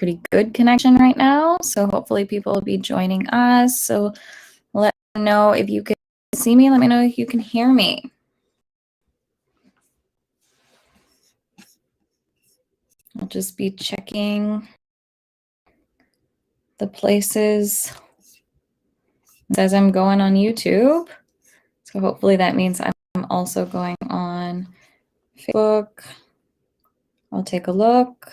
pretty good connection right now. So hopefully people will be joining us. So let me know if you can see me. Let me know if you can hear me. I'll just be checking the places. It says I'm going on YouTube. So hopefully that means I'm also going on Facebook. I'll take a look.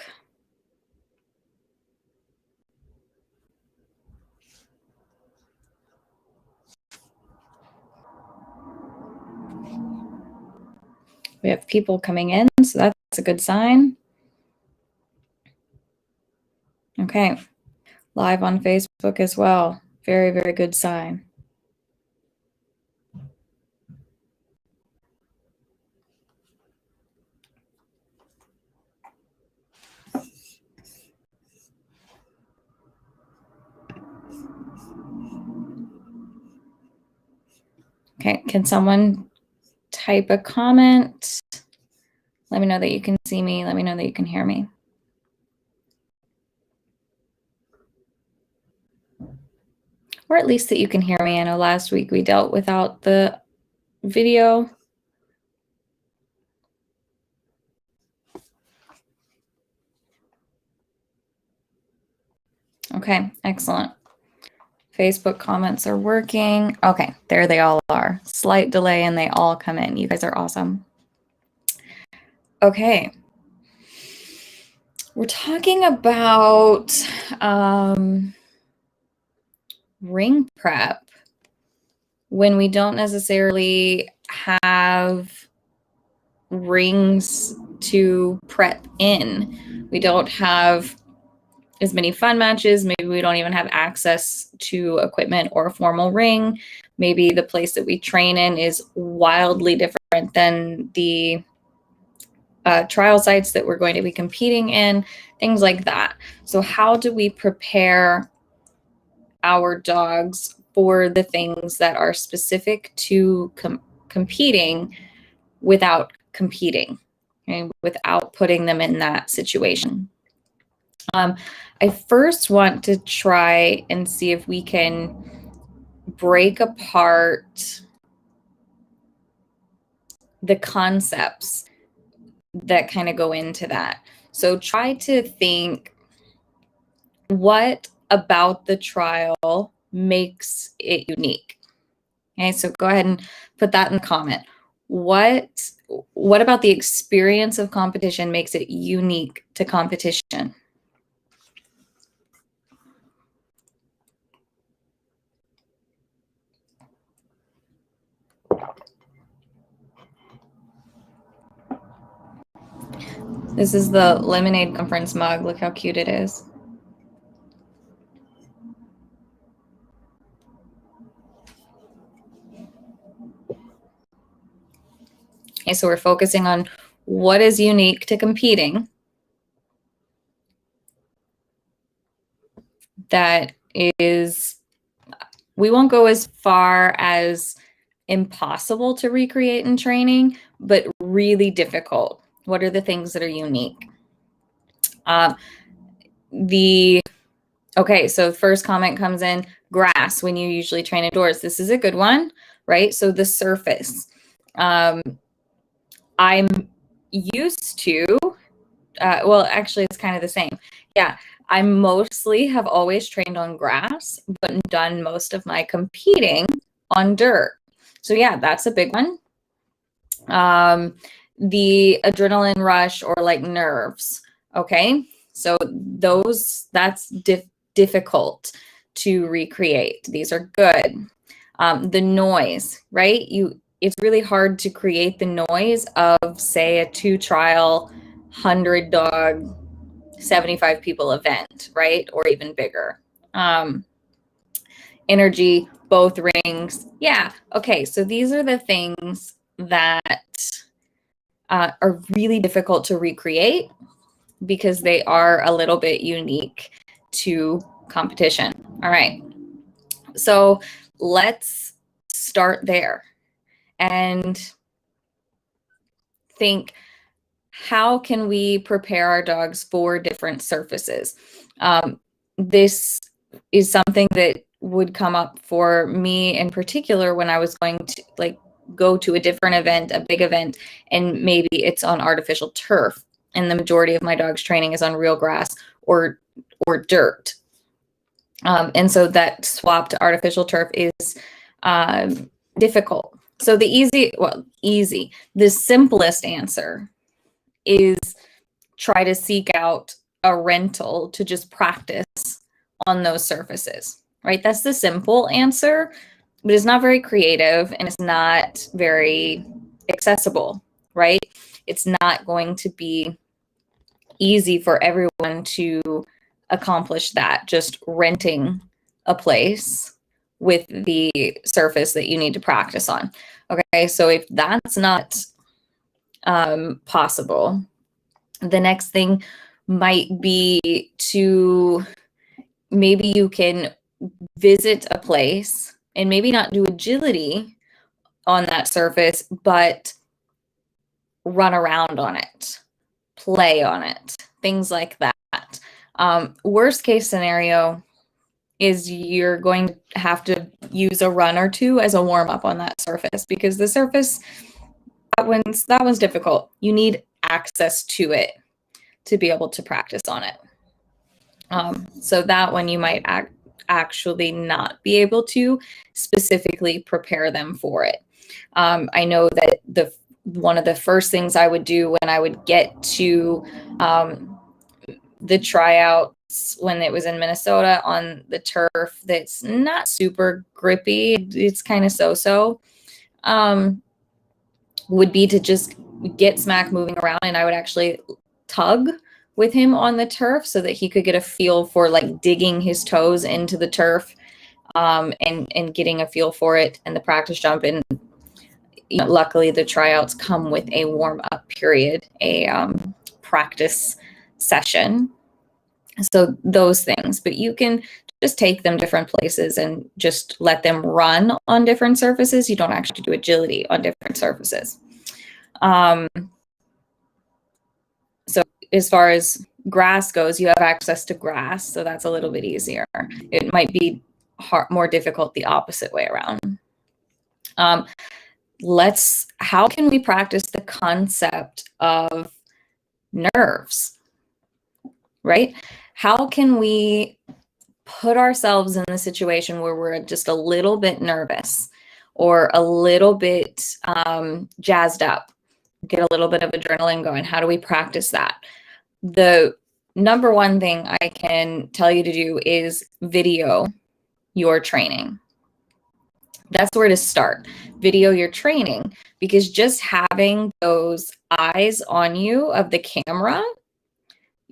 We have people coming in, so that's a good sign. Okay, live on Facebook as well. Very, very good sign. Okay, can someone type a comment? Let me know that you can see me. Let me know that you can hear me. Or at least that you can hear me. I know last week we dealt without the video. Okay, excellent. Facebook comments are working. Okay, there they all are. Slight delay and they all come in. You guys are awesome. Okay. We're talking about ring prep when we don't necessarily have rings to prep in. We don't have as many fun matches. Maybe we don't even have access to equipment or a formal ring. Maybe the place that we train in is wildly different than the trial sites that we're going to be competing in, things like that. So how do we prepare our dogs for the things that are specific to competing without competing, okay, without putting them in that situation? I first want to try and see if we can break apart the concepts that kind of go into that. So try to think, what about the trial makes it unique? Okay, so go ahead and put that in the comment. What about the experience of competition makes it unique to competition? This is the Lemonade Conference mug. Look how cute it is. Okay, so we're focusing on what is unique to competing that is, we won't go as far as impossible to recreate in training, but really difficult. What are the things that are unique? Okay, so first comment comes in, grass when you usually train indoors. This is a good one, right? So the surface. I'm used to, well, actually it's kind of the same. Yeah, I mostly have always trained on grass, but done most of my competing on dirt. So yeah, that's a big one. The adrenaline rush or like nerves. Okay, so that's difficult to recreate. These are good. The noise, right? It's really hard to create the noise of, say, a 2-trial, 100-dog, 75 people event, right? Or even bigger. Energy, both rings. Yeah. Okay. So these are the things that are really difficult to recreate because they are a little bit unique to competition. All right. So let's start there and think, how can we prepare our dogs for different surfaces? This is something that would come up for me in particular when I was going to go to a different event, a big event, and maybe it's on artificial turf, and the majority of my dog's training is on real grass or dirt. And so that swap to artificial turf is difficult. So the simplest answer is try to seek out a rental to just practice on those surfaces, right? That's the simple answer, but it's not very creative and it's not very accessible, right? It's not going to be easy for everyone to accomplish that, just renting a place with the surface that you need to practice on. Okay, so if that's not possible, the next thing might be to maybe you can visit a place and maybe not do agility on that surface, but run around on it, play on it, things like that. Worst case scenario is you're going to have to use a run or two as a warm up on that surface, because the surface, that one's difficult. You need access to it to be able to practice on it. So that one you might actually not be able to specifically prepare them for it. I know that one of the first things I would do when I would get to the tryouts when it was in Minnesota on the turf that's not super grippy, it's kind of so-so, would be to just get Smack moving around, and I would actually tug with him on the turf so that he could get a feel for like digging his toes into the turf, and getting a feel for it, and the practice jump. And luckily the tryouts come with a warm-up period, a practice session. So those things, but you can just take them different places and just let them run on different surfaces. You don't actually do agility on different surfaces. So as far as grass goes, you have access to grass, so that's a little bit easier. It might be more difficult the opposite way around. How can we practice the concept of nerves, right? How can we put ourselves in the situation where we're just a little bit nervous or a little bit jazzed up, get a little bit of adrenaline going? How do we practice that? The number one thing I can tell you to do is video your training. That's where to start. Video your training, because just having those eyes on you of the camera,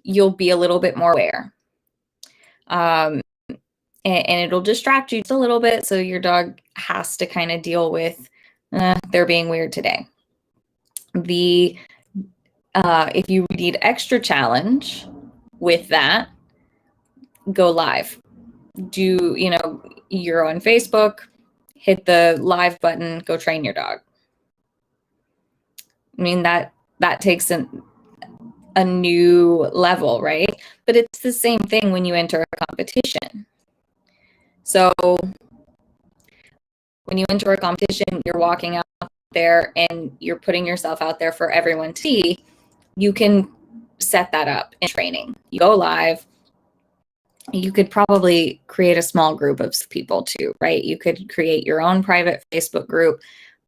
you'll be a little bit more aware. And it'll distract you just a little bit, so your dog has to kind of deal with they're being weird today. If you need extra challenge with that, go live. You're on Facebook, hit the live button, go train your dog. I mean, that takes a new level, right? But it's the same thing when you enter a competition. So when you enter a competition, you're walking out there and you're putting yourself out there for everyone to see. You can set that up in training. You go live. You could probably create a small group of people too, right? You could create your own private Facebook group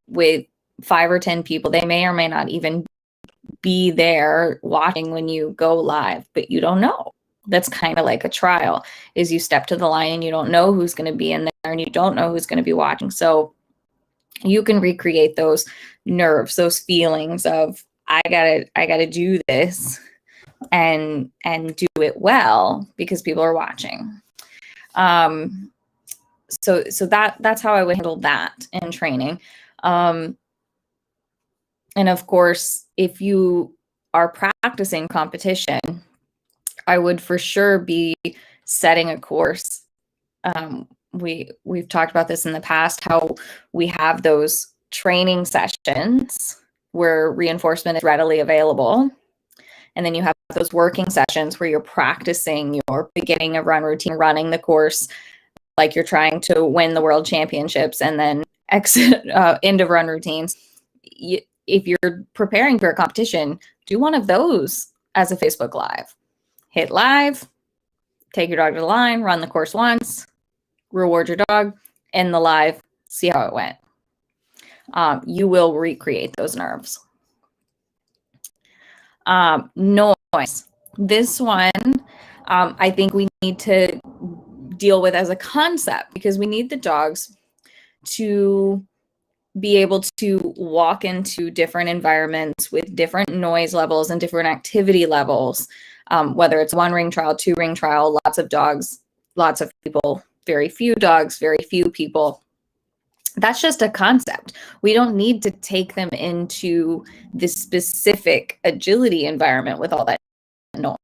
with 5 or 10 people. They may or may not even be there watching when you go live, but you don't know. That's kind of like a trial, is you step to the line and you don't know who's going to be in there and you don't know who's going to be watching. So you can recreate those nerves, those feelings of, I gotta do this and do it well because people are watching. So that's how I would handle that in training. And of course, if you are practicing competition, I would for sure be setting a course. We've talked about this in the past, how we have those training sessions where reinforcement is readily available. And then you have those working sessions where you're practicing your beginning of run routine, running the course like you're trying to win the world championships, and then exit end of run routines. If you're preparing for a competition, do one of those as a Facebook Live. Hit live, take your dog to the line, run the course once, reward your dog, end the live, see how it went. You will recreate those nerves. Noise. This one, I think we need to deal with as a concept, because we need the dogs to be able to walk into different environments with different noise levels and different activity levels, whether it's 1 ring trial, 2 ring trial, lots of dogs, lots of people, very few dogs, very few people. That's just a concept. We don't need to take them into this specific agility environment with all that noise.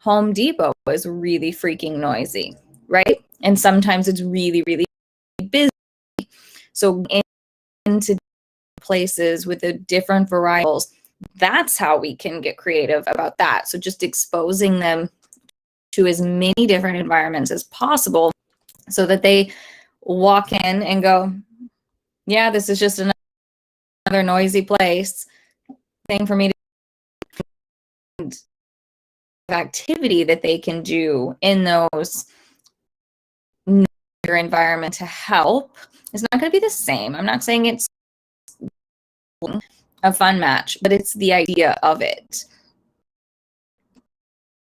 Home Depot is really freaking noisy, right? And sometimes it's really, really busy. So into places with the different varietals, that's how we can get creative about that. So just exposing them to as many different environments as possible so that they walk in and go, yeah, this is just another noisy place. Thing for me to activity that they can do in those environment to help. It's not going to be the same. I'm not saying it's a fun match, but it's the idea of it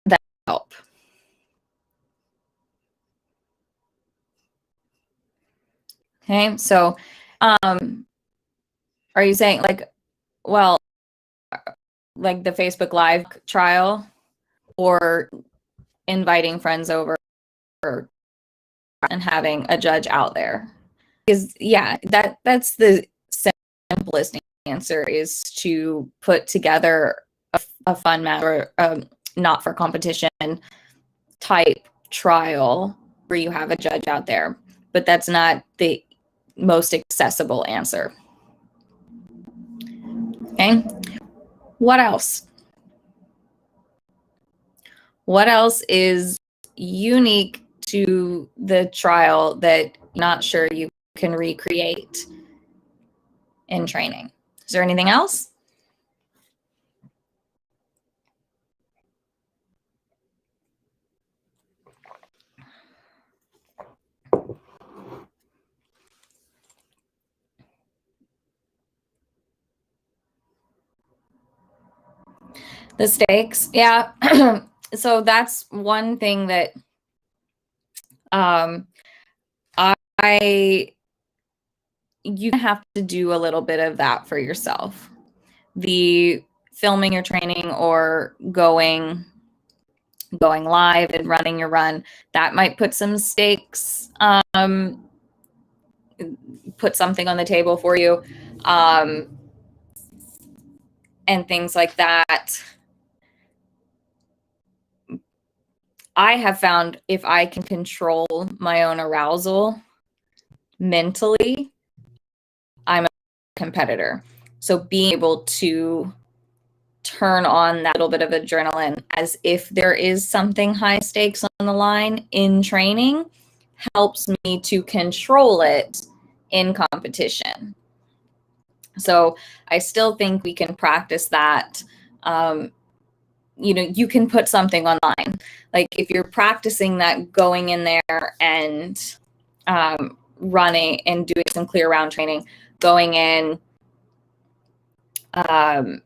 that help. Okay, so are you saying like, well, like the Facebook Live trial, or inviting friends over and having a judge out there? Because yeah, that's the simplest answer, is to put together a fun match or not for competition type trial where you have a judge out there, but that's not the most accessible answer. Okay, what else? What else is unique to the trial that you're not sure you can recreate in training? Is there anything else? The stakes, yeah. So that's one thing that you have to do a little bit of that for yourself. The filming your training or going live and running your run, that might put some stakes, put something on the table for you, and things like that. I have found if I can control my own arousal mentally, I'm a competitor. So being able to turn on that little bit of adrenaline as if there is something high stakes on the line in training helps me to control it in competition. So I still think we can practice that. You can put something online. Like if you're practicing that, going in there and running and doing some clear round training, going in, run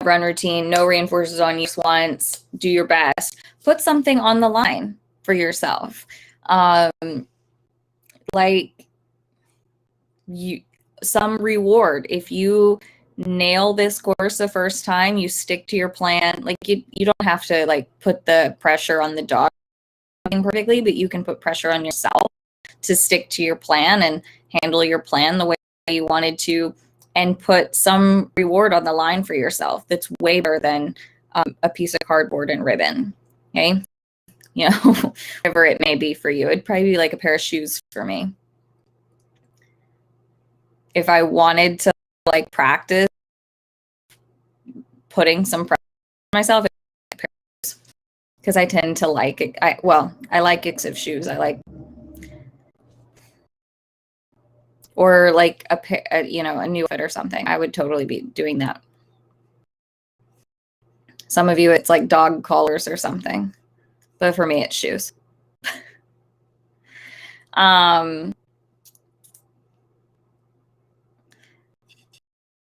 routine, no reinforcers on use once, do your best. Put something on the line for yourself. Like some reward. If you nail this course the first time, you stick to your plan. Like you don't have to like put the pressure on the dog perfectly, but you can put pressure on yourself to stick to your plan and handle your plan the way you wanted to, and put some reward on the line for yourself that's way better than a piece of cardboard and ribbon. Okay, whatever it may be for you. It'd probably be like a pair of shoes for me. If I wanted to like practice putting some pressure on myself, because I tend to like it. I like expensive shoes. I like, or like a new fit or something. I would totally be doing that. Some of you, it's like dog collars or something, but for me, it's shoes.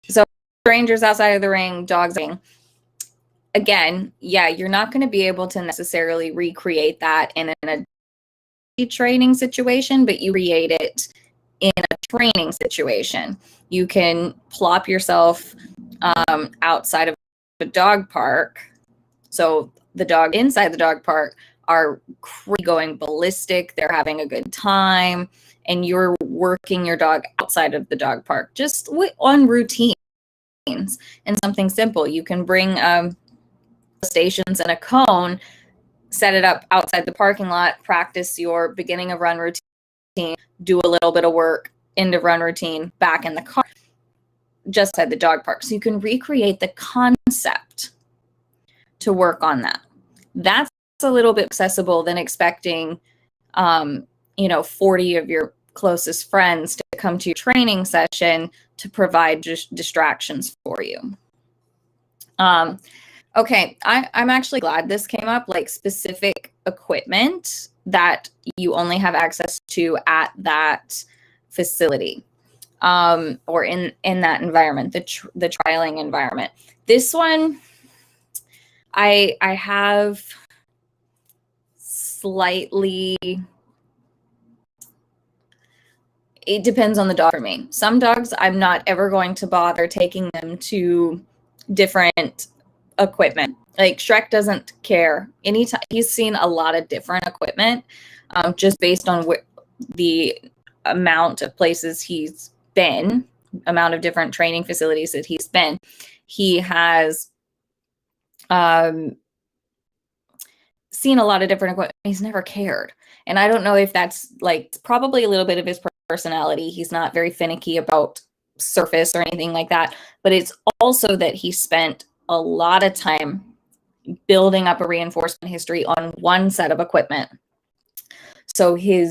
So strangers outside of the ring, dogs. Again, yeah, you're not going to be able to necessarily recreate that in a training situation, but you create it in a training situation. You can plop yourself outside of a dog park. So the dog inside the dog park are going ballistic. They're having a good time. And you're working your dog outside of the dog park, just on routines and something simple. You can bring stations and a cone, set it up outside the parking lot, practice your beginning of run routine, do a little bit of work, end of run routine, back in the car, just at the dog park. So you can recreate the concept to work on that. That's a little bit accessible than expecting 40 of your closest friends to come to your training session to provide just distractions for you. Okay, I'm actually glad this came up, like specific equipment that you only have access to at that facility, or in that environment, the trialing environment. This one, I have slightly, it depends on the dog for me. Some dogs, I'm not ever going to bother taking them to different equipment. Like Shrek doesn't care. Anytime he's seen a lot of different equipment, just based on the amount of places he's been, amount of different training facilities that he's been. He has seen a lot of different equipment. He's never cared. And I don't know if that's like probably a little bit of his personality. He's not very finicky about surface or anything like that. But it's also that he spent a lot of time building up a reinforcement history on one set of equipment. So he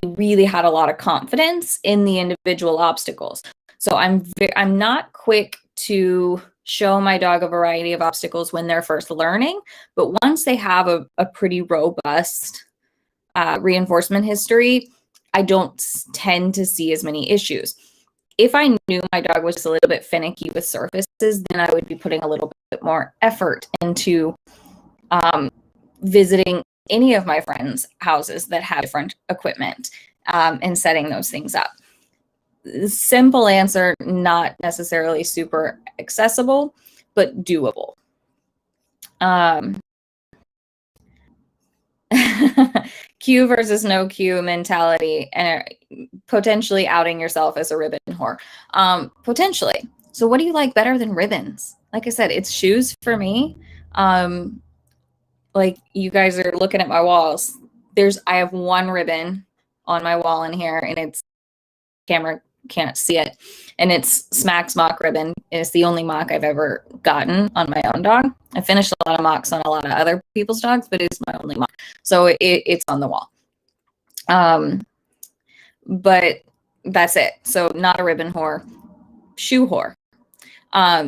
really had a lot of confidence in the individual obstacles. So I'm not quick to show my dog a variety of obstacles when they're first learning, but once they have a pretty robust reinforcement history, I don't tend to see as many issues. If I knew my dog was a little bit finicky with surfaces, then I would be putting a little bit more effort into visiting any of my friends' houses that have different equipment, and setting those things up. Simple answer, not necessarily super accessible, but doable. Cue versus no cue mentality, and potentially outing yourself as a ribbon whore. Potentially. So what do you like better than ribbons? Like I said, it's shoes for me. Like you guys are looking at my walls. I have one ribbon on my wall in here, and it's camera can't see it. And it's Smack's mock ribbon. It's the only mock I've ever gotten on my own dog. I finished a lot of mocks on a lot of other people's dogs, but it's my only mock. So it's on the wall. But that's it. So not a ribbon whore, shoe whore.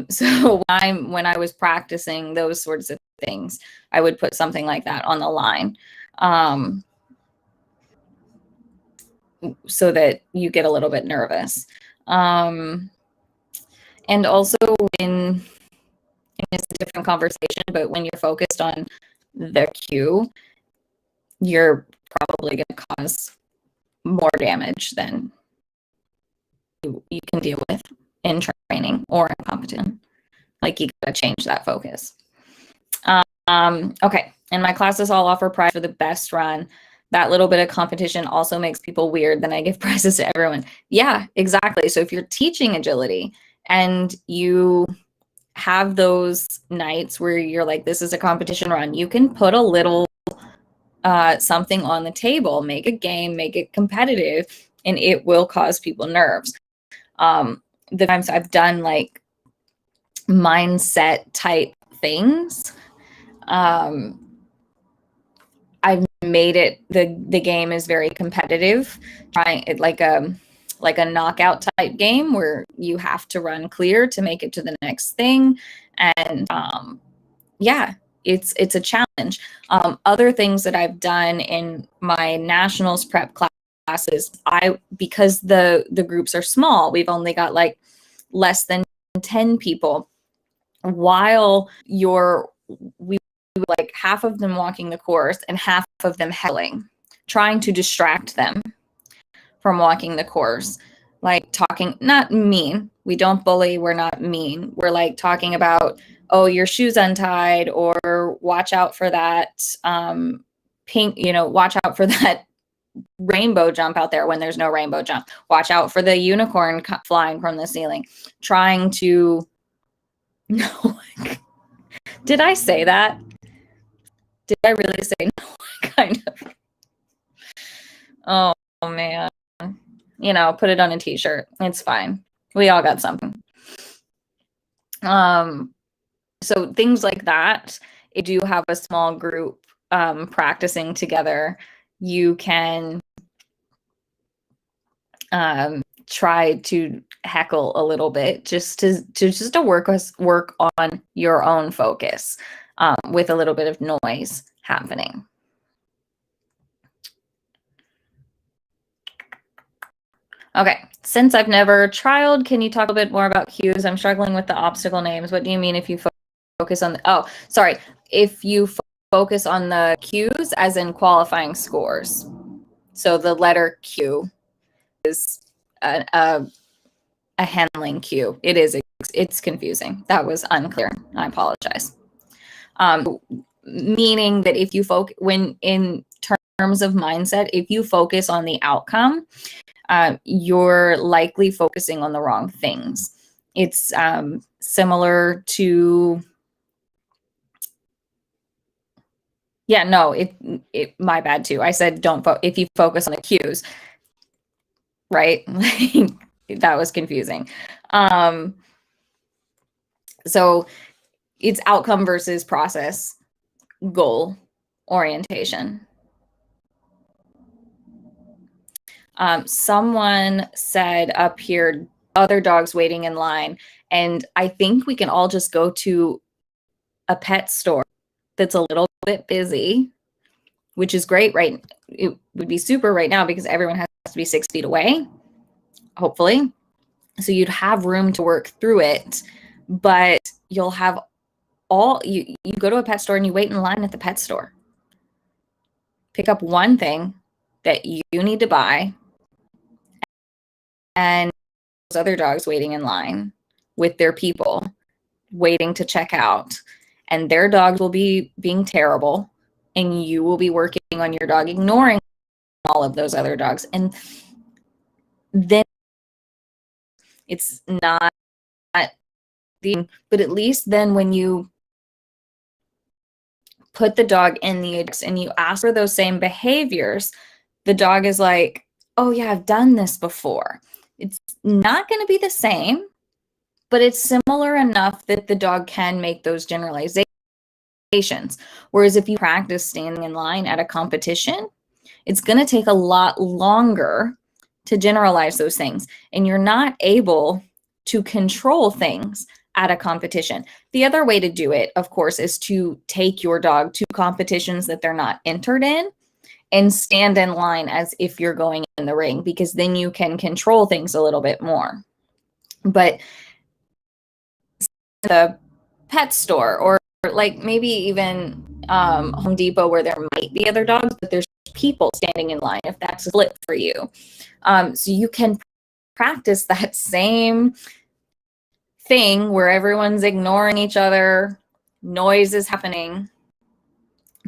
So when I was practicing those sorts of things, I would put something like that on the line. So that you get a little bit nervous. And also and it's a different conversation, but when you're focused on the cue, you're probably going to cause more damage than you can deal with in training or in competition. Like you got to change that focus. Okay. And my classes all offer prize for the best run. That little bit of competition also makes people weird. Then I give prizes to everyone. Yeah, exactly. So if you're teaching agility and you have those nights where you're like, this is a competition run, you can put a little something on the table, make a game, make it competitive, and it will cause people nerves. The times I've done like mindset type things. I've made it, the game is very competitive, trying it like a knockout type game where you have to run clear to make it to the next thing. And yeah, it's a challenge. Other things that I've done in my nationals prep classes, because the groups are small, we've only got like less than 10 people. While we like half of them walking the course and half of them heckling, trying to distract them from walking the course, like talking, not mean. We don't bully. We're not mean. We're like talking about, oh, your shoe's untied, or watch out for that pink, watch out for that rainbow jump out there when there's no rainbow jump. Watch out for the unicorn flying from the ceiling. Trying to, no, did I say that? Did I really say no? Kind of. Oh man. Put it on a t-shirt. It's fine. We all got something. So things like that, if you have a small group practicing together, you can try to heckle a little bit just to work on your own focus with a little bit of noise happening. Okay, since I've never trialed, can you talk a bit more about cues? I'm struggling with the obstacle names. What do you mean if you focus on if you focus on the cues as in qualifying scores? So the letter Q is a handling cue. It's confusing. That was unclear. I apologize. Meaning that if you when in terms of mindset, if you focus on the outcome, you're likely focusing on the wrong things. It's similar to, yeah, no, my bad too. I said if you focus on the cues, right? That was confusing. So it's outcome versus process, goal orientation. Someone said up here, other dogs waiting in line. And I think we can all just go to a pet store that's a little bit busy, which is great, right? It would be super right now because everyone has to be 6 feet away, hopefully. So you'd have room to work through it, but you'll have you go to a pet store and you wait in line at the pet store. Pick up one thing that you need to buy, and those other dogs waiting in line with their people waiting to check out, and their dogs will be being terrible, and you will be working on your dog ignoring all of those other dogs. And then it's not but at least then when you put the dog in the and you ask for those same behaviors, the dog is like, oh yeah, I've done this before. It's not going to be the same, but it's similar enough that the dog can make those generalizations. Whereas if you practice standing in line at a competition, it's going to take a lot longer to generalize those things, and you're not able to control things at a competition. The other way to do it, of course, is to take your dog to competitions that they're not entered in and stand in line as if you're going in the ring, because then you can control things a little bit more. But the pet store, or like maybe even Home Depot, where there might be other dogs, but there's people standing in line, if that's a flip for you. So you can practice that same thing where everyone's ignoring each other, noise is happening,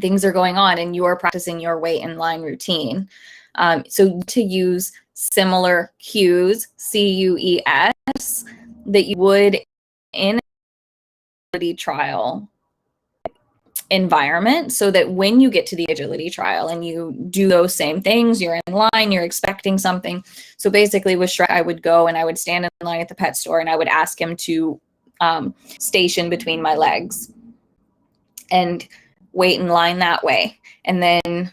things are going on, and you're practicing your wait in line routine. So to use similar cues, CUES, that you would in agility trial environment, so that when you get to the agility trial and you do those same things, you're in line, you're expecting something. So basically with Shrek, I would go and I would stand in line at the pet store and I would ask him to station between my legs and wait in line that way. And then,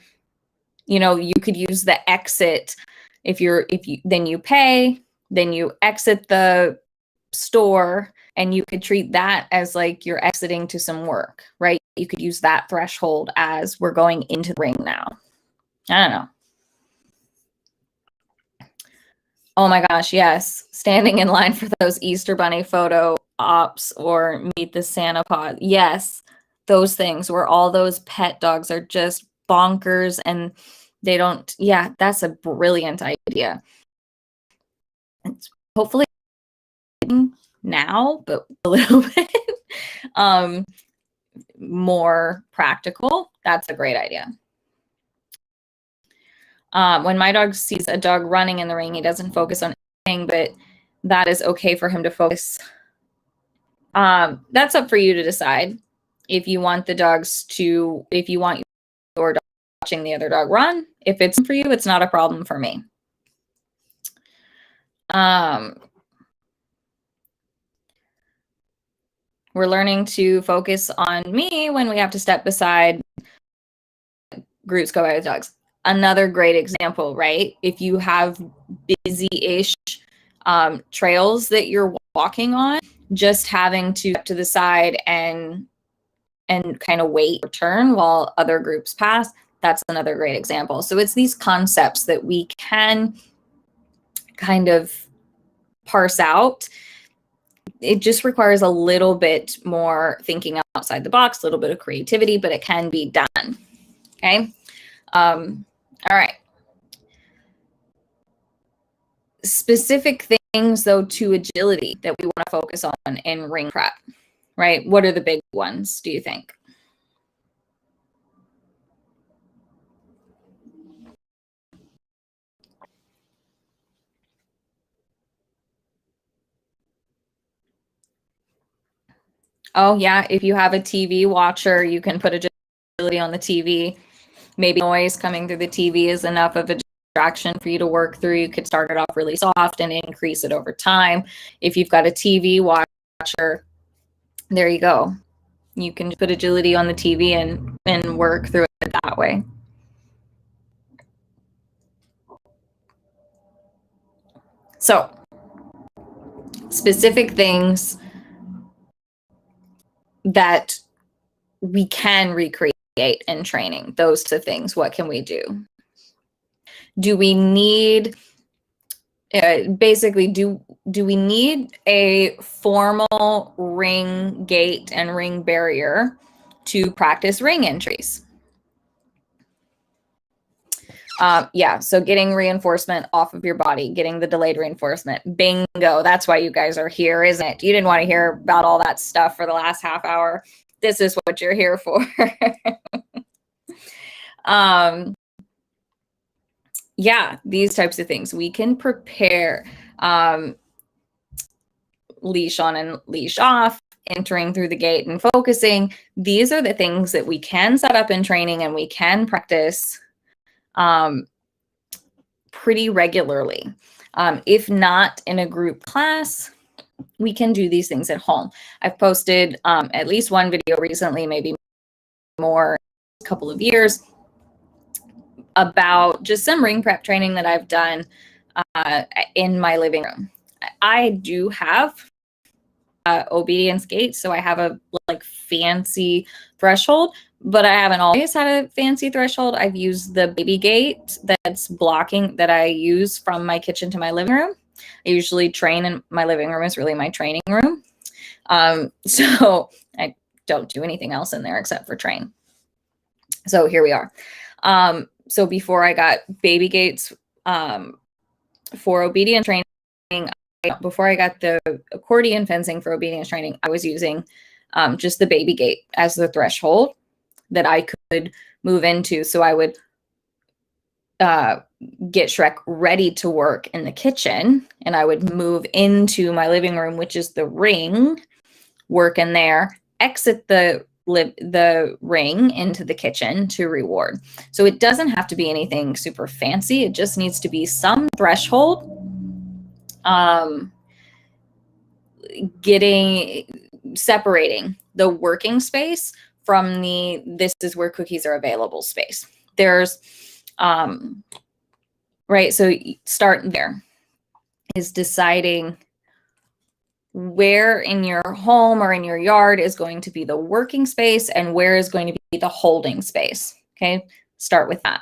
you could use the exit. Then you pay, then you exit the store, and you could treat that as like you're exiting to some work, right? You could use that threshold as we're going into the ring now. I don't know. Oh my gosh, yes. Standing in line for those Easter Bunny photo ops or meet the Santa pod. Yes, those things where all those pet dogs are just bonkers and they don't, yeah, that's a brilliant idea. It's hopefully now, but a little bit more practical. That's a great idea. When my dog sees a dog running in the ring, he doesn't focus on anything, but that is okay for him to focus. That's up for you to decide. If you want your dog watching the other dog run, if it's for you, it's not a problem for me. We're learning to focus on me when we have to step beside groups go by with dogs. Another great example, right? If you have busy-ish trails that you're walking on, just having to step to the side and kind of wait or turn while other groups pass, that's another great example. So it's these concepts that we can kind of parse out. It just requires a little bit more thinking outside the box, a little bit of creativity, but it can be done. Okay. All right. Specific things, though, to agility that we want to focus on in ring prep, right? What are the big ones, do you think? Oh, yeah. If you have a TV watcher, you can put agility on the TV. Maybe noise coming through the TV is enough of a distraction for you to work through. You could start it off really soft and increase it over time. If you've got a TV watcher, there you go. You can put agility on the TV and work through it that way. So, specific things that we can recreate in training, those two things. What can we do? Do we need basically do we need a formal ring gate and ring barrier to practice ring entries? Yeah, so getting reinforcement off of your body, getting the delayed reinforcement. Bingo, that's why you guys are here, isn't it? You didn't want to hear about all that stuff for the last half hour. This is what you're here for. Yeah, these types of things. We can prepare leash on and leash off, entering through the gate and focusing. These are the things that we can set up in training and we can practice pretty regularly. If not in a group class, we can do these things at home. I've posted at least one video recently, maybe more, a couple of years, about just some ring prep training that I've done in my living room. I do have obedience gate, so I have a fancy threshold, but I haven't always had a fancy threshold. I've used the baby gate that's blocking that I use from my kitchen to my living room. I usually train in my living room is really my training room. So I don't do anything else in there except for train. So here we are. So before I got baby gates for obedience training, before I got the accordion fencing for obedience training, I was using just the baby gate as the threshold that I could move into. So I would get Shrek ready to work in the kitchen, and I would move into my living room, which is the ring, work in there, exit the ring into the kitchen to reward. So it doesn't have to be anything super fancy. It just needs to be some threshold. separating the working space from the this is where cookies are available space. There's right, so start there is deciding where in your home or in your yard is going to be the working space and where is going to be the holding space. Okay, start with that.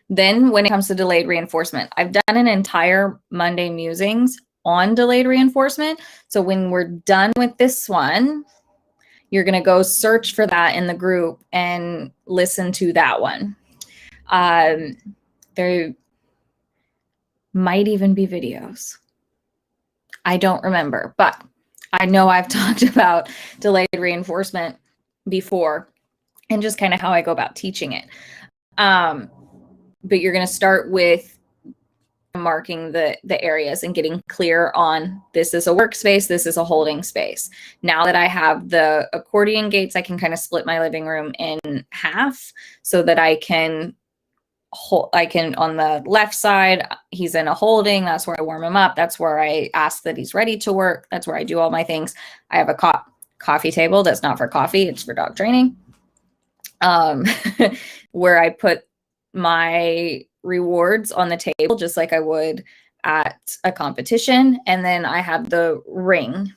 Then when it comes to delayed reinforcement, I've done an entire Monday musings on delayed reinforcement. So when we're done with this one, you're going to go search for that in the group and listen to that one. There might even be videos. I don't remember, but I know I've talked about delayed reinforcement before and just kind of how I go about teaching it. But you're going to start with marking the areas and getting clear on this is a workspace, this is a holding space. Now that I have the accordion gates, I can kind of split my living room in half so that I can on the left side, he's in a holding. That's where I warm him up. That's where I ask that he's ready to work. That's where I do all my things. I have a coffee table that's not for coffee. It's for dog training. Where I put my rewards on the table, just like I would at a competition. And then I have the ring.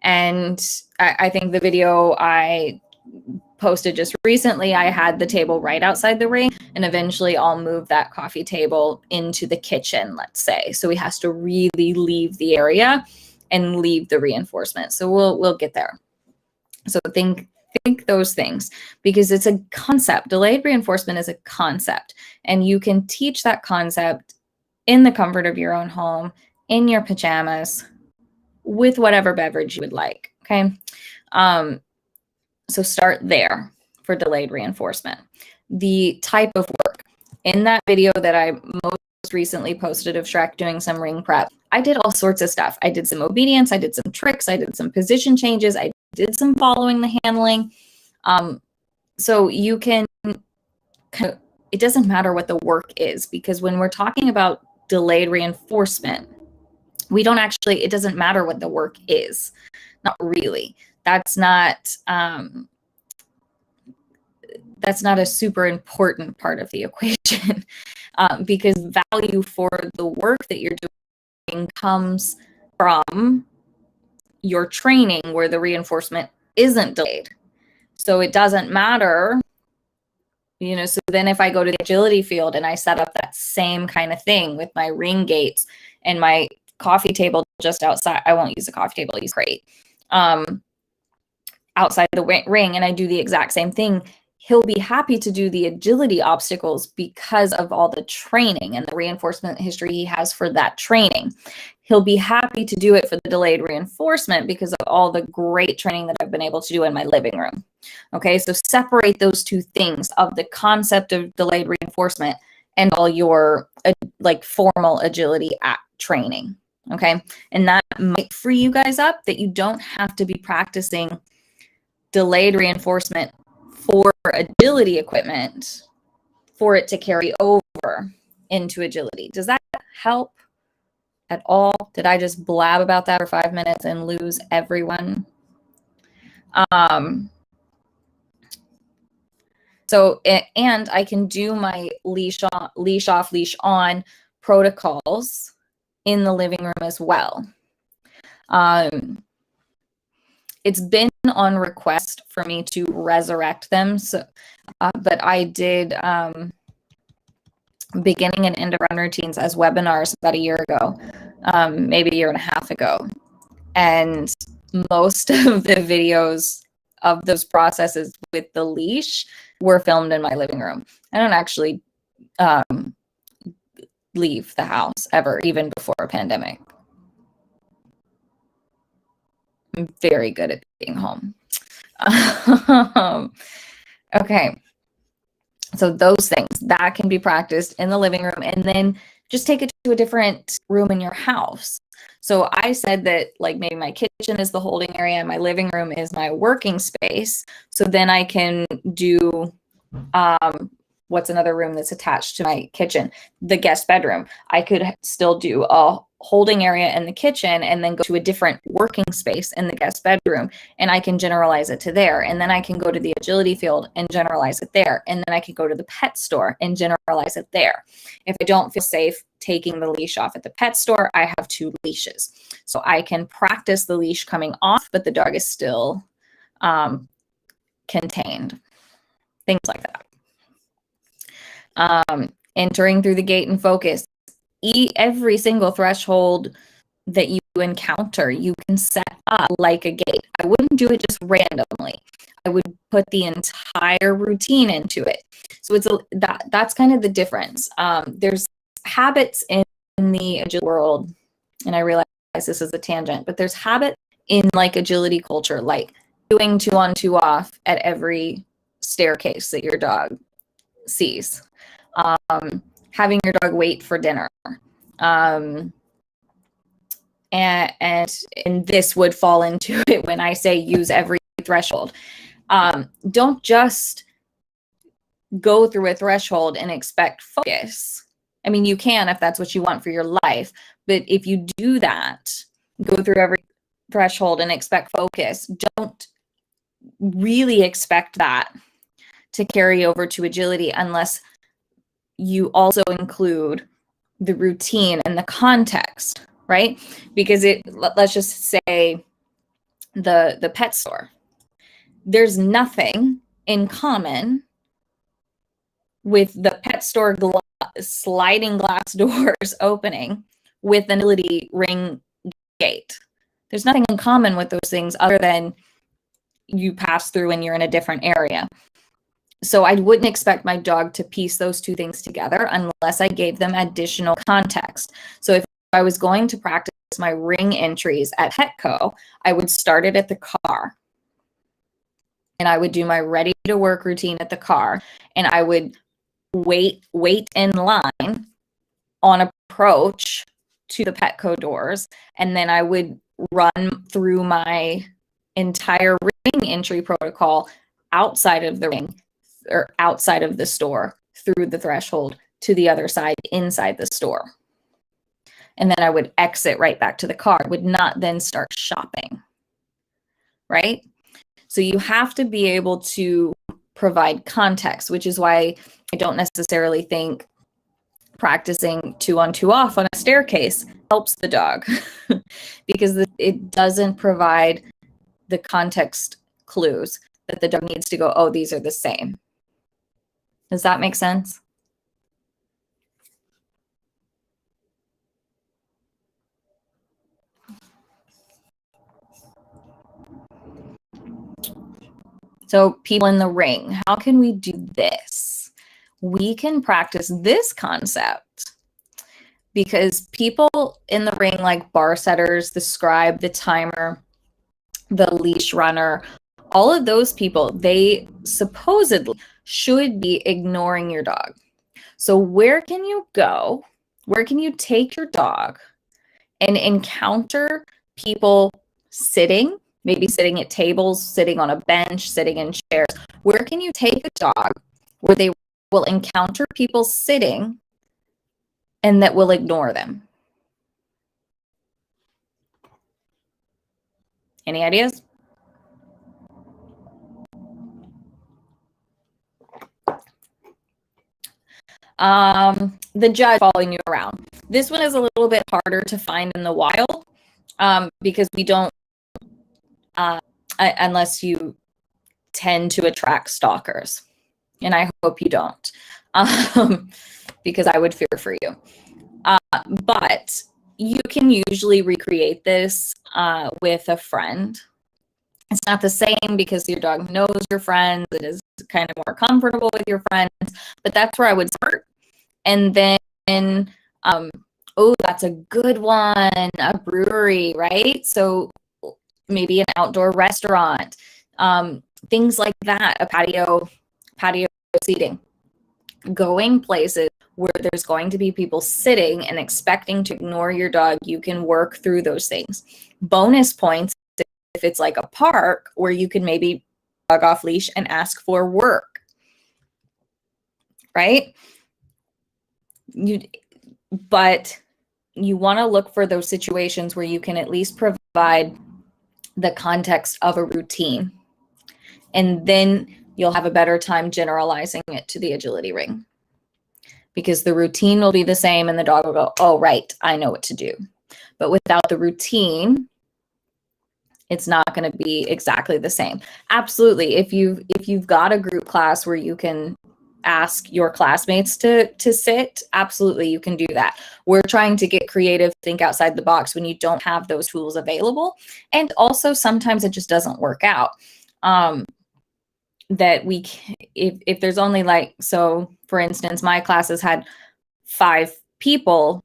And I think the video I posted just recently, I had the table right outside the ring, and eventually I'll move that coffee table into the kitchen, let's say. So he has to really leave the area and leave the reinforcement. So we'll get there. So think those things, because it's a concept. Delayed reinforcement is a concept, and you can teach that concept in the comfort of your own home, in your pajamas, with whatever beverage you would like. Okay. So start there for delayed reinforcement. The type of work. In that video that I most recently posted of Shrek doing some ring prep, I did all sorts of stuff. I did some obedience, I did some tricks, I did some position changes, I did some following the handling. So you can, it doesn't matter what the work is, because when we're talking about delayed reinforcement, it doesn't matter what the work is. Not really. That's not a super important part of the equation, because value for the work that you're doing comes from your training where the reinforcement isn't delayed. So it doesn't matter, so then if I go to the agility field and I set up that same kind of thing with my ring gates and my coffee table just outside, I won't use a coffee table, I'll use a crate. Outside the ring, and I do the exact same thing, he'll be happy to do the agility obstacles because of all the training and the reinforcement history he has for that training. He'll be happy to do it for the delayed reinforcement because of all the great training that I've been able to do in my living room. Okay, so separate those two things of the concept of delayed reinforcement and all your formal agility training. Okay, and that might free you guys up, that you don't have to be practicing delayed reinforcement for agility equipment for it to carry over into agility. Does that help at all? Did I just blab about that for 5 minutes and lose everyone? So, and I can do my leash off, leash on protocols in the living room as well. It's been on request for me to resurrect them. So, but I did beginning and end of run routines as webinars about a year ago, maybe a year and a half ago. And most of the videos of those processes with the leash were filmed in my living room. I don't actually leave the house ever, even before a pandemic. I'm very good at being home. Okay. So those things that can be practiced in the living room, and then just take it to a different room in your house. So I said that maybe my kitchen is the holding area and my living room is my working space. So then I can do what's another room that's attached to my kitchen? The guest bedroom. I could still do a holding area in the kitchen and then go to a different working space in the guest bedroom, and I can generalize it to there. And then I can go to the agility field and generalize it there. And then I can go to the pet store and generalize it there. If I don't feel safe taking the leash off at the pet store, I have 2 leashes. So I can practice the leash coming off, but the dog is still contained. Things like that. Entering through the gate and focus. Every single threshold that you encounter, you can set up like a gate. I wouldn't do it just randomly. I would put the entire routine into it. So it's that's kind of the difference. There's habits in the agility world, and I realize this is a tangent, but there's habit in like agility culture, like doing 2 on 2 off at every staircase that your dog sees. Having your dog wait for dinner. And this would fall into it when I say use every threshold. Don't just go through a threshold and expect focus. I mean, you can if that's what you want for your life, but if you do that, go through every threshold and expect focus, don't really expect that to carry over to agility unless you also include the routine and the context, right? Because let's just say the pet store. There's nothing in common with the pet store sliding glass doors opening with an agility ring gate. There's nothing in common with those things other than you pass through and you're in a different area. So I wouldn't expect my dog to piece those 2 things together unless I gave them additional context. So if I was going to practice my ring entries at Petco, I would start it at the car. And I would do my ready to work routine at the car. And I would wait in line on approach to the Petco doors. And then I would run through my entire ring entry protocol outside of the ring, or outside of the store, through the threshold to the other side inside the store. And then I would exit right back to the car. I would not then start shopping, right? So you have to be able to provide context, which is why I don't necessarily think practicing 2 on 2 off on a staircase helps the dog because it doesn't provide the context clues that the dog needs to go, oh, these are the same. Does that make sense? So people in the ring, how can we do this? We can practice this concept because people in the ring, like bar setters, the scribe, the timer, the leash runner, all of those people, they supposedly should be ignoring your dog. So where can you go? Where can you take your dog and encounter people sitting, maybe sitting at tables, sitting on a bench, sitting in chairs? Where can you take a dog where they will encounter people sitting and that will ignore them? Any ideas? The judge following you around. This one is a little bit harder to find in the wild because we don't, unless you tend to attract stalkers. And I hope you don't, because I would fear for you. But you can usually recreate this with a friend. It's not the same because your dog knows your friends. It is kind of more comfortable with your friends, but that's where I would start. And then, oh, that's a good one, a brewery, right? So maybe an outdoor restaurant, things like that, a patio seating, going places where there's going to be people sitting and expecting to ignore your dog. You can work through those things. Bonus points if it's like a park where you can maybe dog off leash and ask for work, right? But you want to look for those situations where you can at least provide the context of a routine. And then you'll have a better time generalizing it to the agility ring, because the routine will be the same and the dog will go, oh, right, I know what to do. But without the routine, it's not going to be exactly the same. Absolutely. If you've got a group class where you can ask your classmates to sit, absolutely, you can do that. We're trying to get creative, think outside the box when you don't have those tools available. And also sometimes it just doesn't work out. That we, if there's only like, so for instance, my classes had 5 people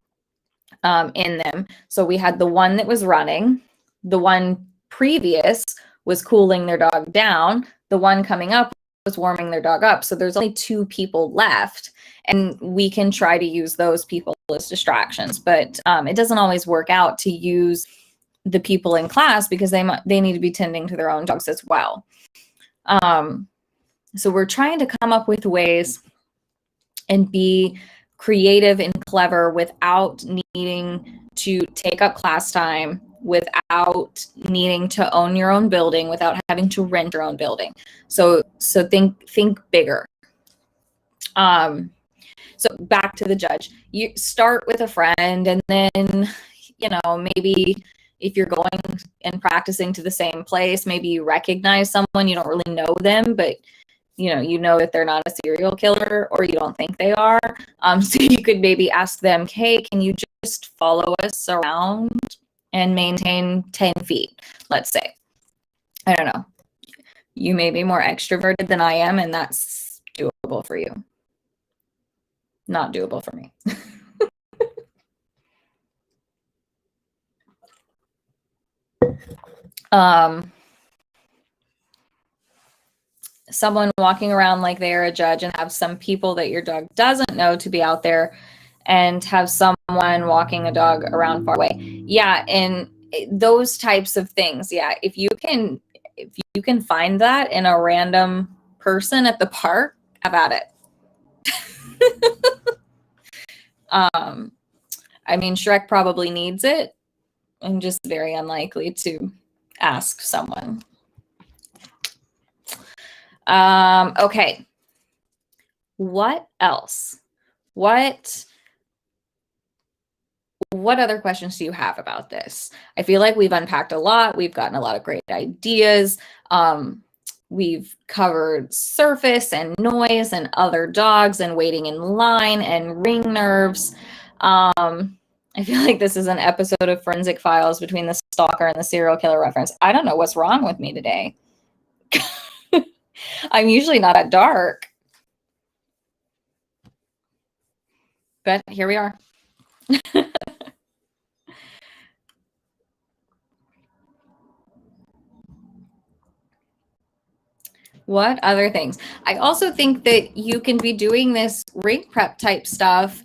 in them. So we had the one that was running, the one previous was cooling their dog down, the one coming up was warming their dog up. So there's only 2 people left, and we can try to use those people as distractions. But it doesn't always work out to use the people in class, because they need to be tending to their own dogs as well. So we're trying to come up with ways and be creative and clever without needing to take up class time, without needing to own your own building, without having to rent your own building. So think bigger. So back to the judge. You start with a friend, and then, maybe if you're going and practicing to the same place, maybe you recognize someone, you don't really know them, but you know that they're not a serial killer, or you don't think they are. So you could maybe ask them, hey, can you just follow us around and maintain 10 feet, let's say. I don't know. You may be more extroverted than I am, and that's doable for you. Not doable for me. Someone walking around like they're a judge, and have some people that your dog doesn't know to be out there, and have someone walking a dog around far away. Yeah, and those types of things. Yeah, if you can find that in a random person at the park, have at it. I mean, Shrek probably needs it. I'm just very unlikely to ask someone. Okay. What else? What other questions do you have about this? I feel like we've unpacked a lot. We've gotten a lot of great ideas. We've covered surface and noise and other dogs and waiting in line and ring nerves. I feel like this is an episode of Forensic Files between the stalker and the serial killer reference. I don't know what's wrong with me today. I'm usually not at dark. But here we are. What other things? I also think that you can be doing this ring prep type stuff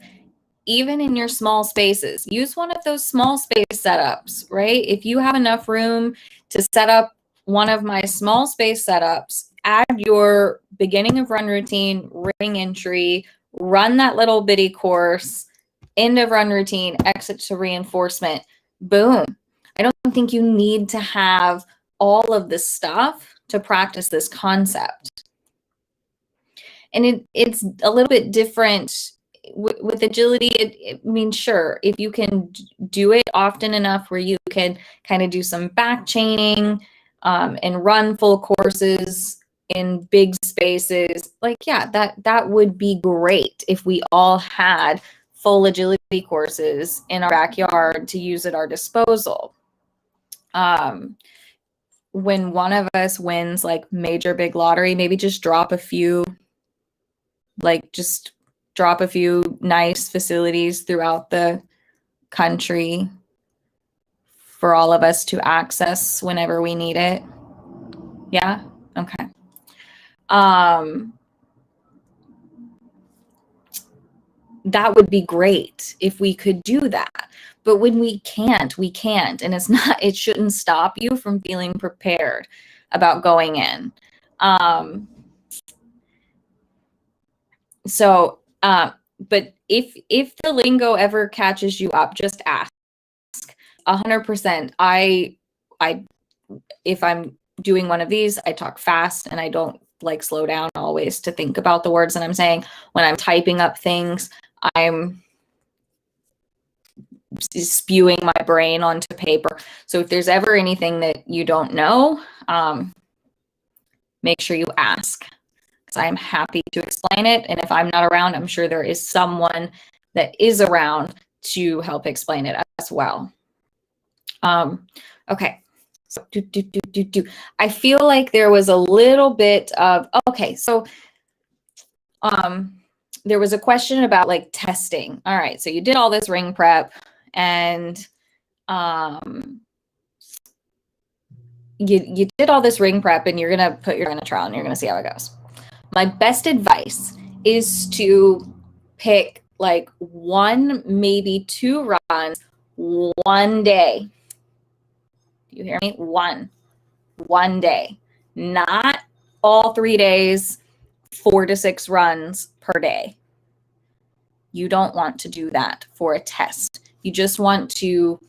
even in your small spaces. Use one of those small space setups, right? If you have enough room to set up one of my small space setups, add your beginning of run routine, ring entry, run that little bitty course, end of run routine, exit to reinforcement, boom. I don't think you need to have all of this stuff to practice this concept. And it's a little bit different with agility. I mean, sure, if you can do it often enough where you can kind of do some back chaining and run full courses in big spaces, like, yeah, that would be great if we all had full agility courses in our backyard to use at our disposal. When one of us wins like major big lottery, maybe just drop a few nice facilities throughout the country for all of us to access whenever we need it. Yeah? Okay. That would be great if we could do that. But when we can't. And it shouldn't stop you from feeling prepared about going in. So, but if the lingo ever catches you up, just ask. 100%. If I'm doing one of these, I talk fast and I don't like slow down always to think about the words that I'm saying. When I'm typing up things, I'm spewing my brain onto paper. So if there's ever anything that you don't know, make sure you ask, because I'm happy to explain it. And if I'm not around, I'm sure there is someone that is around to help explain it as well. Okay. So I feel like there was a little bit of, okay, so there was a question about like testing. All right, so you did all this ring prep and you did all this ring prep and you're gonna put your dog in a trial and you're gonna see how it goes. My best advice is to pick like 1, maybe 2 runs one day. Do you hear me? One day, not all 3 days, 4 to 6 runs per day. You don't want to do that for a test. You just want to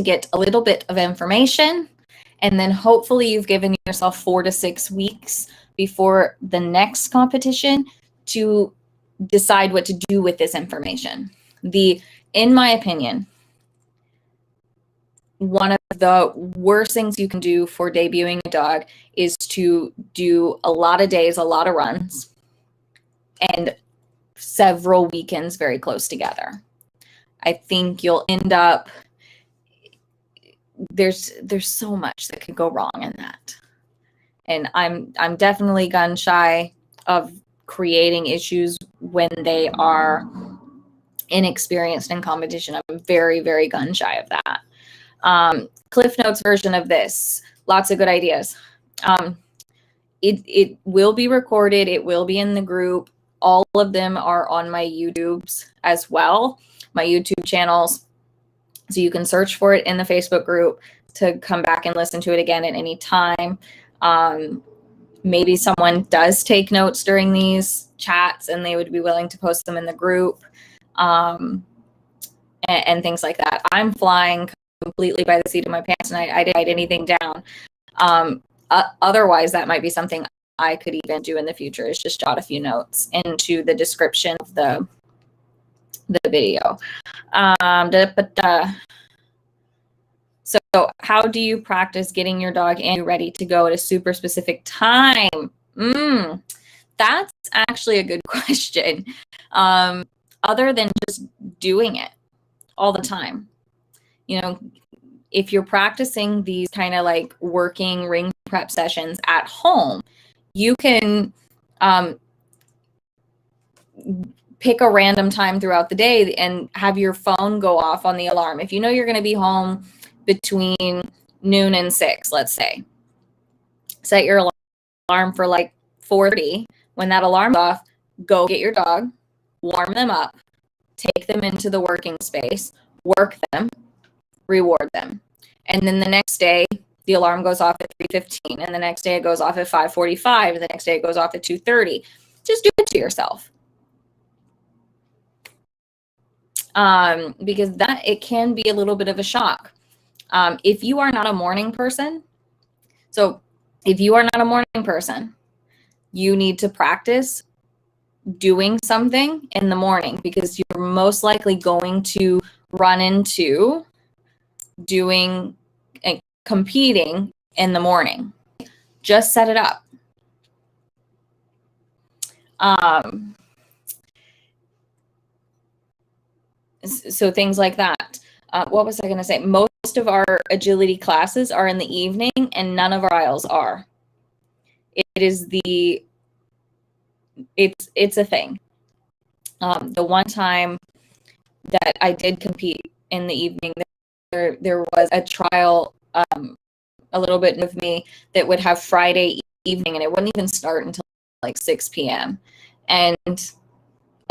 get a little bit of information, and then hopefully you've given yourself 4 to 6 weeks before the next competition to decide what to do with this information. In my opinion, one of the worst things you can do for debuting a dog is to do a lot of days, a lot of runs, and several weekends very close together. I think you'll end up, there's so much that could go wrong in that. And I'm definitely gun shy of creating issues when they are inexperienced in competition. I'm very, very gun shy of that. Cliff Notes version of this, lots of good ideas. It will be recorded. It will be in the group. All of them are on my YouTubes as well, my YouTube channels. So you can search for it in the Facebook group to come back and listen to it again at any time. Maybe someone does take notes during these chats and they would be willing to post them in the group, and things like that. I'm flying completely by the seat of my pants, and I didn't write anything down. Otherwise, that might be something I could even do in the future, is just jot a few notes into the description of the video. So how do you practice getting your dog and ready to go at a super specific time? That's actually a good question. Other than just doing it all the time. You know, if you're practicing these kind of like working ring prep sessions at home, you can pick a random time throughout the day and have your phone go off on the alarm. If you know you're going to be home between noon and 6, let's say, set your alarm for like 4:30. When that alarm's off, go get your dog, warm them up, take them into the working space, work them, reward them. And then the next day, the alarm goes off at 3:15, and the next day it goes off at 5:45, and the next day it goes off at 2:30. Just do it to yourself. Because it can be a little bit of a shock. If you are not a morning person, you need to practice doing something in the morning, because you're most likely going to run into doing and competing in the morning. Just set it up. So things like that. What was I going to say? Most of our agility classes are in the evening, and none of our trials are. It's a thing. The one time that I did compete in the evening, there was a trial a little bit of me that would have Friday evening, and it wouldn't even start until like 6 p.m. And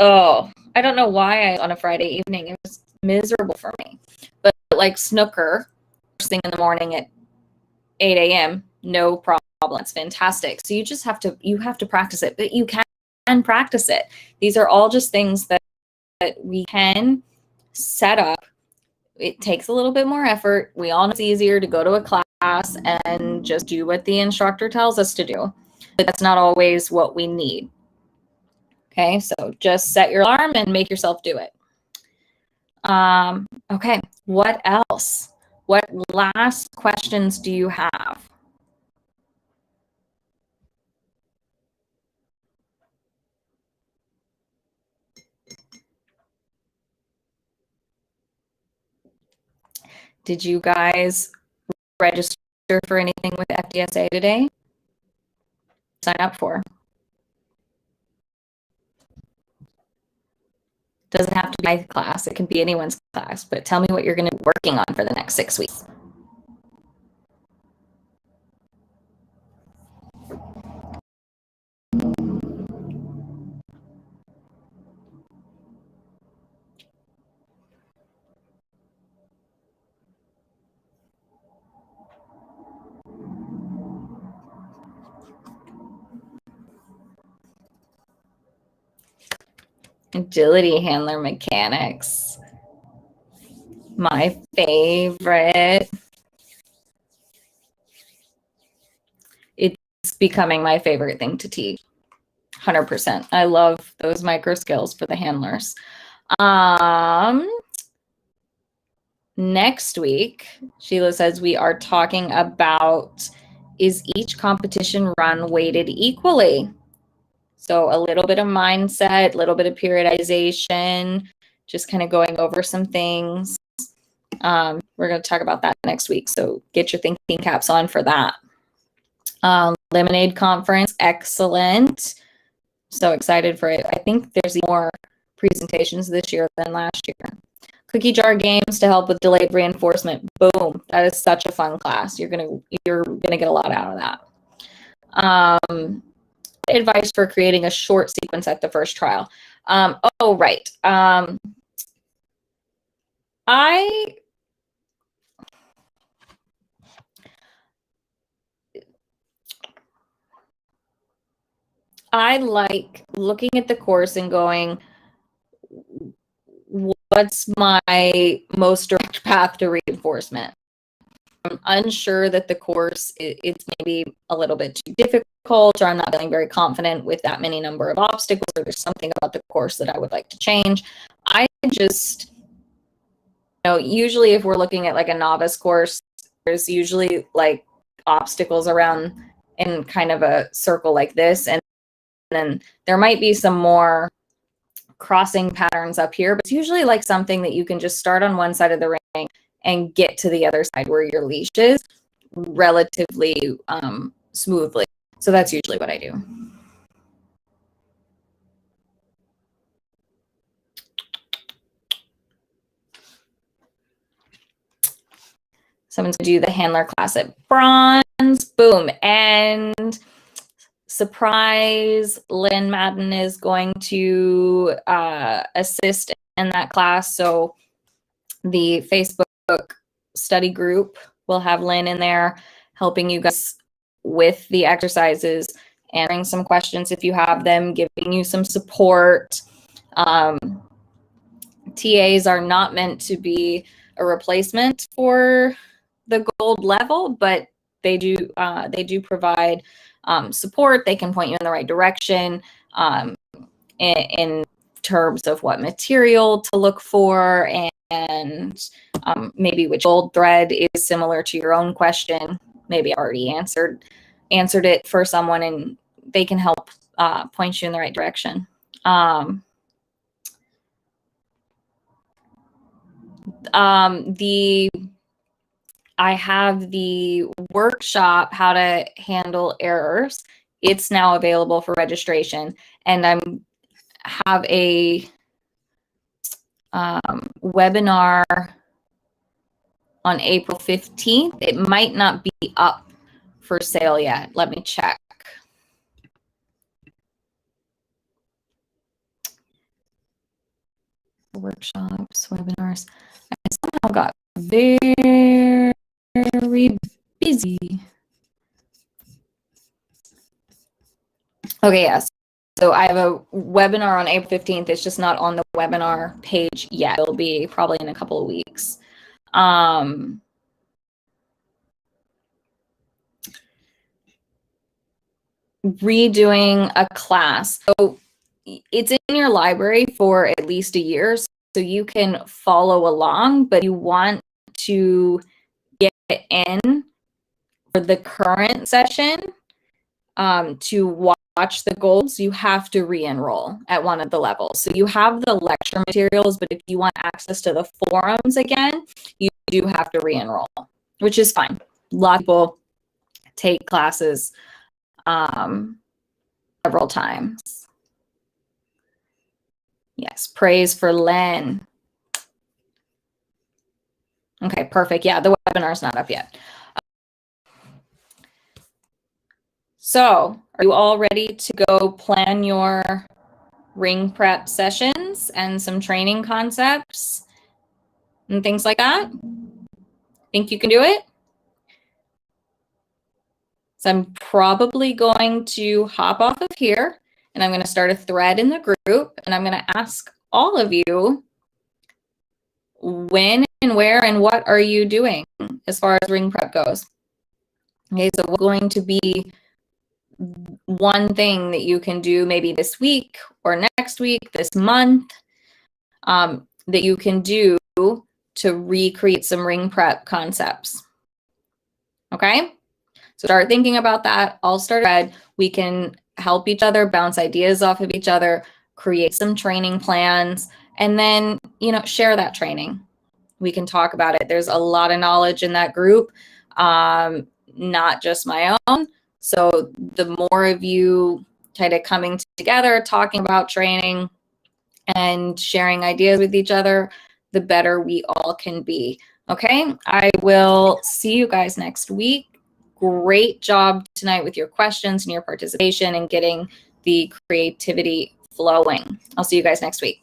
I don't know why on a Friday evening, it was miserable for me. But like snooker, first thing in the morning at 8 a.m., no problem. problem. It's fantastic. So you have to practice it, but you can practice it. These are all just things that we can set up. It takes a little bit more effort. We all know it's easier to go to a class and just do what the instructor tells us to do, but that's not always what we need. Okay, so just set your alarm and make yourself do it. Okay, what else? What last questions do you have? Did you guys register for anything with FDSA today? Sign up for. Doesn't have to be my class. It can be anyone's class, but tell me what you're going to be working on for the next 6 weeks. Agility handler mechanics. My favorite. It's becoming my favorite thing to teach. 100%. I love those micro skills for the handlers. Next week, Sheila says we are talking about, is each competition run weighted equally? So a little bit of mindset, a little bit of periodization, just kind of going over some things. We're going to talk about that next week. So get your thinking caps on for that. Lemonade conference, excellent. So excited for it. I think there's more presentations this year than last year. Cookie jar games to help with delayed reinforcement. Boom. That is such a fun class. You're gonna get a lot out of that. Advice for creating a short sequence at the first trial. Right. I like looking at the course and going, what's my most direct path to reinforcement? I'm unsure that the course, it's maybe a little bit too difficult, or I'm not feeling very confident with that many number of obstacles, or there's something about the course that I would like to change. I just, usually if we're looking at like a novice course, there's usually like obstacles around in kind of a circle like this. And then there might be some more crossing patterns up here, but it's usually like something that you can just start on one side of the ring and get to the other side where your leash is relatively smoothly. So that's usually what I do. Someone's gonna do the handler class at bronze, boom. And surprise, Lynn Madden is going to assist in that class. So the Facebook study group will have Lynn in there helping you guys with the exercises, answering some questions if you have them, giving you some support. TAs are not meant to be a replacement for the gold level, but they do provide support. They can point you in the right direction in terms of what material to look for, and maybe which gold thread is similar to your own question. Maybe I already answered it for someone, and they can help point you in the right direction. I have the workshop, How to Handle Errors. It's now available for registration, and I have a webinar on April 15th. It might not be up for sale yet. Let me check. Workshops, webinars. I somehow got very busy. Okay, yes. So I have a webinar on April 15th. It's just not on the webinar page yet. It'll be probably in a couple of weeks. Redoing a class. So it's in your library for at least a year, so you can follow along, but you want to get in for the current session to watch the goals, you have to re-enroll at one of the levels. So you have the lecture materials, but if you want access to the forums again, you do have to re-enroll, which is fine. A lot of people take classes several times. Yes, praise for Len. Okay, perfect. Yeah, the webinar's not up yet. So, are you all ready to go plan your ring prep sessions and some training concepts and things like that? Think you can do it? So I'm probably going to hop off of here and I'm going to start a thread in the group and I'm going to ask all of you when and where and what are you doing as far as ring prep goes. Okay, so what's going to be one thing that you can do maybe this week or next week, this month, that you can do to recreate some ring prep concepts. Okay, so start thinking about that. I'll start a thread. We can help each other, bounce ideas off of each other, create some training plans, and then, share that training. We can talk about it. There's a lot of knowledge in that group, not just my own. So the more of you kind of coming together, talking about training and sharing ideas with each other, the better we all can be. Okay, I will see you guys next week. Great job tonight with your questions and your participation and getting the creativity flowing. I'll see you guys next week.